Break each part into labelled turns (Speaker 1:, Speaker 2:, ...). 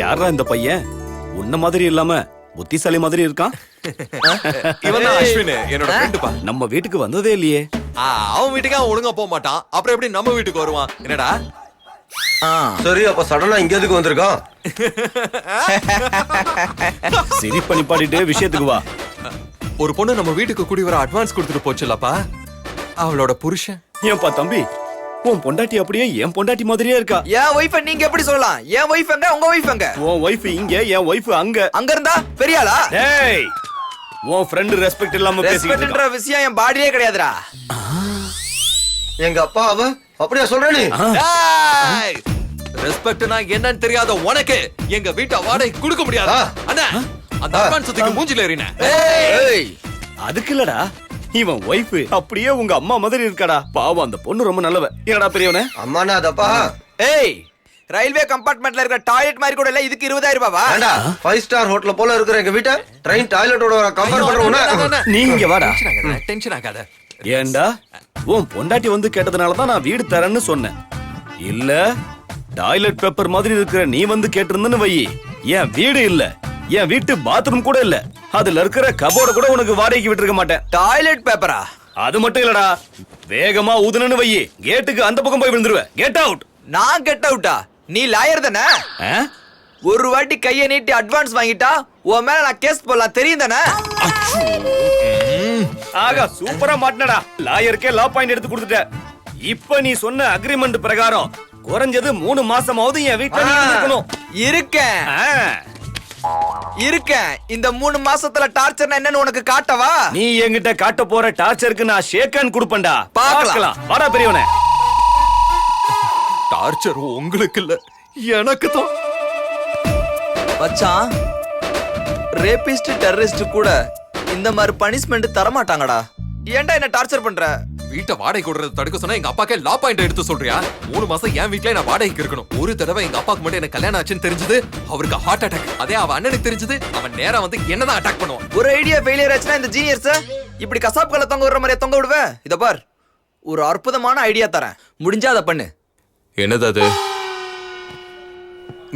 Speaker 1: யாரா இந்த பையன்? உன்ன மாதிரி இல்லாம புத்திசாலி மாதிரி இருக்கான்.
Speaker 2: இவன் தான் அஸ்வின், என்னோட ஃப்ரெண்டுப்பா.
Speaker 1: நம்ம வீட்டுக்கு வந்ததே இல்லையே.
Speaker 2: அவன் வீட்டுக்கு அவன் ஒழுங்கா போக மாட்டான், அப்புறம் எப்படி நம்ம வீட்டுக்கு வருவான்? என்னடா
Speaker 3: சரி, அப்ப சடனா இங்க எதுக்கு வந்திருக்கான்?
Speaker 1: சிரிப்ப நிப்பாட்டிட்டு விஷயத்துக்கு வா.
Speaker 2: ஒரு பொண்ணு நம்ம வீட்டுக்கு கூடி வர அட்வான்ஸ் கொடுத்துட்டு போச்சுலப்பா, அவளோட புருஷன்.
Speaker 1: ஏன்பா தம்பி, உன் பொண்டாட்டி அப்படியே என் பொண்டாட்டி மாதிரியே இருக்கா.
Speaker 4: என் ஒய்ஃப நீங்க எப்படி சொல்லலாம்? என் ஒய்ஃப் எங்க, உங்க ஒய்ஃப் எங்க?
Speaker 1: உன் ஒய்ஃப் இங்க, என் ஒய்ஃப் அங்க.
Speaker 4: அங்க இருந்தா பெரியாளா?
Speaker 1: டேய், உன் ஃப்ரெண்ட் ரெஸ்பெக்ட் இல்லாம பேசிட்டு
Speaker 4: ரெஸ்பெக்ட்ன்ற
Speaker 1: இருக்கான்.
Speaker 4: விஷயம் என் பாடியே கிடையாதுடா.
Speaker 3: எங்க அப்பா அவ அப்படியா சொல்ற நீ?
Speaker 2: ரெஸ்பெக்ட்னா என்னன்னு தெரியாத உனக்கு எங்க வீட்டை வாடகை கொடுக்க முடியாதா? அண்ணா, அந்த அட்வான்ஸ் மூஞ்சில ஏறின.
Speaker 4: ஏய்,
Speaker 1: அதுக்கு இல்லடா, இவன் ஒய்ஃப் அப்படியே உங்க அம்மா மாதிரி இருக்காடா. பாவம், அந்த பொண்ணு ரொம்ப நல்லவ. என்னடா பெரியவனே?
Speaker 3: அம்மானா அதப்பா.
Speaker 4: ஏய், ரயில்வே கம்பார்ட்மெண்ட்ல இருக்கிற டாய்லெட் மாதிரி கூட இல்ல, இதுக்கு 20,000 ரூபாவா?
Speaker 3: ஏண்டா 5 ஸ்டார் ஹோட்டல் போல இருக்கிற எங்க வீட்டை ட்ரெயின் டாய்லெட்டோட கம்பேர் பண்றவனா?
Speaker 1: நீ இங்க வாடா.
Speaker 2: டென்ஷன் ஆகாத.
Speaker 1: ஏண்டா, உன் பொண்டாட்டி வந்து கேட்டதுனாலதான் நான் வீடு தரேன்னு சொன்னேன். இல்ல டாய்லெட் பேப்பர் மாதிரி இருக்கிற நீ வந்து கேட்டிருந்தன்னு வை, என் வீடு இல்ல, என் வீட்டு பாத்ரூம் கூட இல்ல, அதுல இருக்கிற கபோர்ட கூட உனக்கு வாடகைக்கு விட்டுருக்க மாட்டேன்.
Speaker 4: டாய்லெட் பேப்பரா?
Speaker 1: அது மட்டும் இல்லடா, வேகமா ஊதுனன்னு வை, கேட்டுக்கு அந்த பக்கம் போய் விழுந்துருவேன். Get out.
Speaker 4: நான் கெட் அவுட்டா? நீ லாயர் தானே? ஒரு வாட்டி கைய நீட்டி அட்வான்ஸ் வாங்கிட்டா உன் மேல நான் கேஸ் போடலாம், தெரியும் தானே?
Speaker 1: ஆகா, சூப்பரா மாட்டினடா. லாயருக்கே லா பாயிண்ட் எடுத்து கொடுத்துட்ட. இப்ப நீ சொன்ன அக்ரிமெண்ட் பிரகாரம் குறைஞ்சது 3 மாசமாவது என் வீட்டுல நீ இருக்கணும்.
Speaker 4: இருக்கேன் இருக்கேன். இந்த 3 மாசத்துல டார்ச்சர் என்னன்னு உனக்கு காட்டவா?
Speaker 1: நீ என்கிட்ட காட்ட போற டார்ச்சருக்கு நான் ஷேக் ஹேண்ட் கொடுப்பேன்டா.
Speaker 4: பார்க்கலாம்.
Speaker 1: வாடா பெரியவனே.
Speaker 2: டார்ச்சர் உங்களுக்கு இல்ல, எனக்கு தான்.
Speaker 4: மச்சான், ரேபிஸ்ட் டெரரிஸ்ட் கூட இந்த மாதிரி பனிஷ்மெண்ட் தர மாட்டாங்கடா. ஏன்டா என்ன டார்ச்சர் பண்ற?
Speaker 2: வீட்டை வாடகை கொடுறது தடுக்க சொன்னா எங்க அப்பாக்கே லா பாயிண்ட் எடுத்து சொல்றியா? 3 மாசம் என் வீட்லயே நான் வாடகைக்கு இருக்கணும். ஒரு தடவை எங்க அப்பாக்கு மட்டும் எனக்கு கல்யாணம் ஆச்சுன்னு தெரிஞ்சது, அவருக்கு ஹார்ட் அட்டாக். அதே அவன் அண்ணனுக்கு தெரிஞ்சது, அவன் நேரா வந்து என்னதான் அட்டாக் பண்ணுவான்.
Speaker 4: ஒரு ஐடியா ஃபெயிலியர் ஆச்சுன்னா இந்த ஜீனியர்ஸ் இப்படி கசாப் கல்ல தொங்க விடுற மாதிரி தொங்க விடுவேன். இத பார், ஒரு அற்புதமான ஐடியா தரேன், முடிஞ்சா அதை பண்ணு.
Speaker 2: என்னது அது?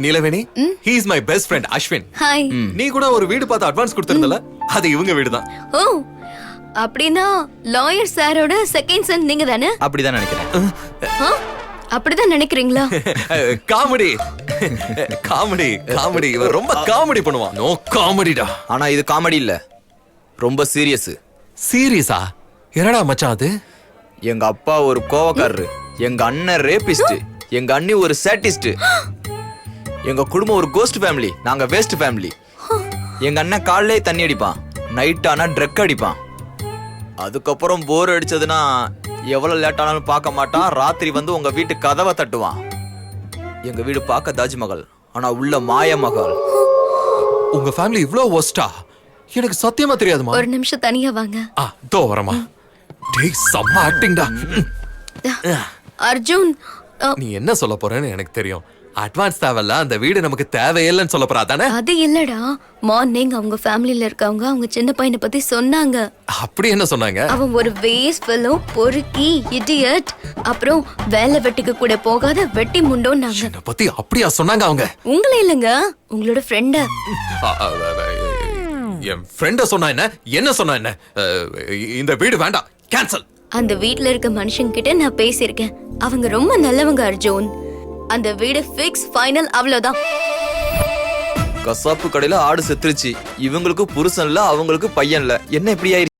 Speaker 2: Neelaveni, he is my best friend Ashwin.
Speaker 5: Hi.
Speaker 2: நீ கூட ஒரு வீடு பார்த்து அட்வான்ஸ் கொடுத்திருந்தல, அது இவங்க வீடு தான்.
Speaker 5: ஓ, அப்படினா லாயர் சாரோட செகண்ட் சன் நீங்க தானே?
Speaker 4: அப்படிதான் நினைக்கிறேன்.
Speaker 5: அப்படிதான் நினைக்கிறீங்களா?
Speaker 2: காமெடி காமெடி காமெடி, இவன் ரொம்ப காமெடி பண்ணுவான். நோ காமெடிடா.
Speaker 4: ஆனா இது காமெடி இல்ல, ரொம்ப சீரியஸ்.
Speaker 2: சீரியஸா? என்னடா மச்சான் அது?
Speaker 4: எங்க அப்பா ஒரு கோவக்காரரு, எங்க அண்ணன் ரேபிஸ்ட், எங்க அண்ணி ஒரு சேட்டிஸ்ட், எங்க குடும்பம் ஒரு கோஸ்ட் ஃபேமிலி, நாங்க வேஸ்ட் ஃபேமிலி. எங்க அண்ணன் காலையிலே தண்ணி அடிப்பான், நைட் ஆனா ட்ரக் அடிப்பான். அதுக்கப்புறம் போர் அடிச்சதுன்னா எவ்வளவு லேட் ஆனாலும் பார்க்க மாட்டான், ராத்திரி வந்து உங்க வீட்டு கதவை தட்டுவான். எங்க வீடு பார்க்க தாஜ்மஹால், ஆனா உள்ள மாயமஹால்.
Speaker 2: உங்க ஃபேமிலி இவ்ளோ வொஸ்டா? எனக்கு சத்தியமா தெரியாதுமா.
Speaker 5: ஒரு நிமிஷம் தனியா வாங்க.
Speaker 2: தோ வரமா. டேய், செம்ம ஆக்டிங்டா.
Speaker 5: அர்ஜுன்,
Speaker 2: நீ என்ன சொல்ல போறேன்னு எனக்கு தெரியும். அட்வான்ஸ் தேவையில்ல, அந்த வீடு நமக்கு தேவையில்லைன்னு சொல்ல போறா தானே?
Speaker 5: அது இல்லடா, மார்னிங் அவங்க ஃபேமிலில இருக்கவங்க அவங்க சின்ன பையனை பத்தி சொன்னாங்க.
Speaker 2: அப்படி என்ன சொன்னாங்க?
Speaker 5: அவன் ஒரு வேஸ்ட் ஃபெலோ, பொறுக்கி, இடியட், அப்புறம் வேலை வெட்டிக்கு கூட போகாத வெட்டி முண்டோன்னாங்க.
Speaker 2: என்ன பத்தி அப்படியா சொன்னாங்க அவங்க?
Speaker 5: உங்களே இல்லங்க, உங்களோட ஃப்ரெண்ட.
Speaker 2: என் ஃப்ரெண்ட சொன்னா என்ன, என்ன சொன்னா என்ன? இந்த வீடு வேண்டாம், கேன்சல்.
Speaker 5: அந்த வீட்ல இருக்க மனுஷங்க கிட்ட நான் பேசியிருக்கேன், அவங்க ரொம்ப நல்லவங்க அர்ஜுன். அந்த வீடு ஃபிக்ஸ், ஃபைனல், அவ்வளவுதான்.
Speaker 4: கசாப்பு கடையில ஆடு செத்துருச்சு, இவங்களுக்கு புருஷன் இல்ல, அவங்களுக்கு பையன் இல்ல, என்ன இப்படி ஆயிடுச்சு?